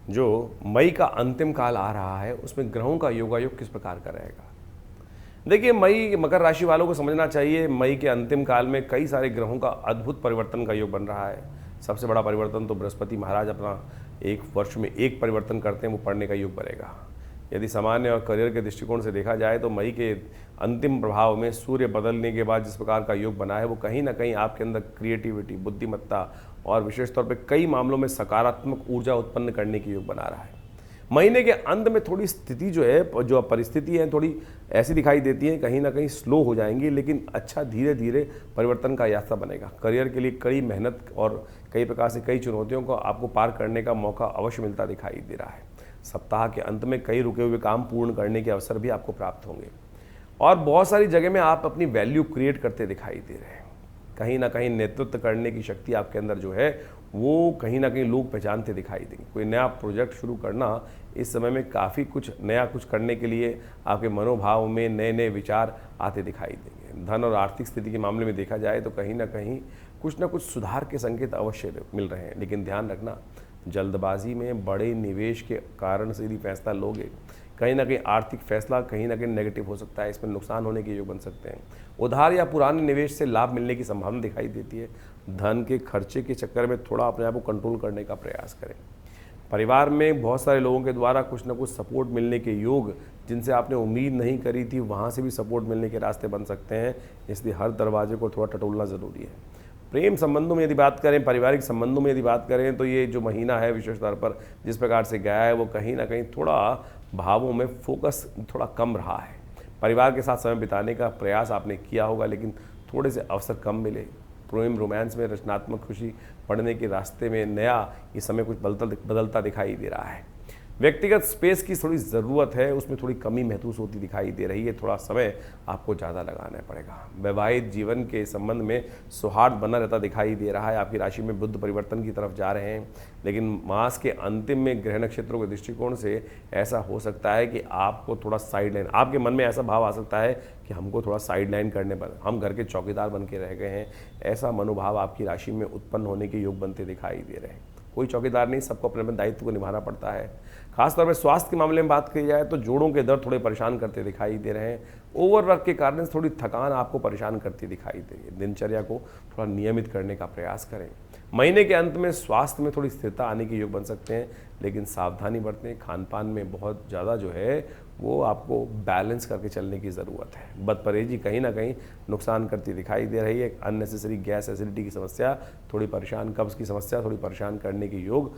जो मई का अंतिम काल आ रहा है उसमें ग्रहों का योगायोग किस प्रकार का रहेगा। देखिए, मई मकर राशि वालों को समझना चाहिए, मई के अंतिम काल में कई सारे ग्रहों का अद्भुत परिवर्तन का योग बन रहा है। सबसे बड़ा परिवर्तन तो बृहस्पति महाराज अपना एक वर्ष में एक परिवर्तन करते हैं, वो पढ़ने का योग बनेगा। यदि सामान्य और करियर के दृष्टिकोण से देखा जाए तो मई के अंतिम प्रभाव में सूर्य बदलने के बाद जिस प्रकार का योग बना है वो कहीं ना कहीं आपके अंदर क्रिएटिविटी, बुद्धिमत्ता और विशेष तौर पे कई मामलों में सकारात्मक ऊर्जा उत्पन्न करने की योग बना रहा है। महीने के अंत में थोड़ी स्थिति जो है, जो परिस्थिति है, थोड़ी ऐसी दिखाई देती है, कहीं ना कहीं स्लो हो जाएंगी, लेकिन अच्छा धीरे धीरे परिवर्तन का रास्ता बनेगा। करियर के लिए कड़ी मेहनत और कई प्रकार से कई चुनौतियों को आपको पार करने का मौका अवश्य मिलता दिखाई दे रहा है। सप्ताह के अंत में कई रुके हुए काम पूर्ण करने के अवसर भी आपको प्राप्त होंगे और बहुत सारी जगह में आप अपनी वैल्यू क्रिएट करते दिखाई दे रहे हैं। कहीं ना कहीं नेतृत्व करने की शक्ति आपके अंदर जो है वो कहीं ना कहीं लोग पहचानते दिखाई देंगे। कोई नया प्रोजेक्ट शुरू करना इस समय में काफ़ी कुछ नया कुछ करने के लिए आपके मनोभाव में नए नए विचार आते दिखाई देंगे। धन और आर्थिक स्थिति के मामले में देखा जाए तो कहीं ना कहीं कुछ ना कुछ सुधार के संकेत अवश्य मिल रहे हैं, लेकिन ध्यान रखना, जल्दबाजी में बड़े निवेश के कारण से यदि फैसला लोगे, कहीं ना कहीं आर्थिक फैसला कहीं ना कहीं नेगेटिव हो सकता है, इसमें नुकसान होने के योग बन सकते हैं। उधार या पुराने निवेश से लाभ मिलने की संभावना दिखाई देती है। धन के खर्चे के चक्कर में थोड़ा अपने आप को कंट्रोल करने का प्रयास करें। परिवार में बहुत सारे लोगों के द्वारा कुछ ना कुछ सपोर्ट मिलने के योग, जिनसे आपने उम्मीद नहीं करी थी, वहाँ से भी सपोर्ट मिलने के रास्ते बन सकते हैं, इसलिए हर दरवाजे को थोड़ा टटोलना ज़रूरी है। प्रेम संबंधों में यदि बात करें, पारिवारिक संबंधों में यदि बात करें तो ये जो महीना है विशेष तौर पर जिस प्रकार से गया है वो कहीं ना कहीं थोड़ा भावों में फोकस थोड़ा कम रहा है। परिवार के साथ समय बिताने का प्रयास आपने किया होगा, लेकिन थोड़े से अवसर कम मिले। प्रेम रोमांस में रचनात्मक खुशी पढ़ने के रास्ते में नया इस समय कुछ बदलता दिखाई दे रहा है। व्यक्तिगत स्पेस की थोड़ी ज़रूरत है, उसमें थोड़ी कमी महसूस होती दिखाई दे रही है, थोड़ा समय आपको ज़्यादा लगाना पड़ेगा। वैवाहिक जीवन के संबंध में सौहार्द बना रहता दिखाई दे रहा है। आपकी राशि में बुध परिवर्तन की तरफ जा रहे हैं, लेकिन मास के अंतिम में ग्रह नक्षत्रों के दृष्टिकोण से ऐसा हो सकता है कि आपको थोड़ा साइड लाइन, आपके मन में ऐसा भाव आ सकता है कि हमको थोड़ा साइड लाइन करने पर, हम घर के चौकीदार बन के रह गए हैं, ऐसा मनोभाव आपकी राशि में उत्पन्न होने के योग बनते दिखाई दे रहे हैं। कोई चौकीदार नहीं, सबको अपने अपने दायित्व को निभाना पड़ता है। खासतौर पर स्वास्थ्य के मामले में बात की जाए तो जोड़ों के दर्द थोड़े परेशान करते दिखाई दे रहे हैं। ओवरवर्क के कारण थोड़ी थकान आपको परेशान करती दिखाई दे रही है। दिनचर्या को थोड़ा नियमित करने का प्रयास करें। महीने के अंत में स्वास्थ्य में थोड़ी स्थिरता आने के योग बन सकते हैं, लेकिन सावधानी बरतें। खान पान में बहुत ज़्यादा जो है वो आपको बैलेंस करके चलने की ज़रूरत है। बदपरहेजी कहीं ना कहीं नुकसान करती दिखाई दे रही है। अननेसेसरी गैस एसिडिटी की समस्या थोड़ी परेशान, कब्ज़ की समस्या थोड़ी परेशान करने के योग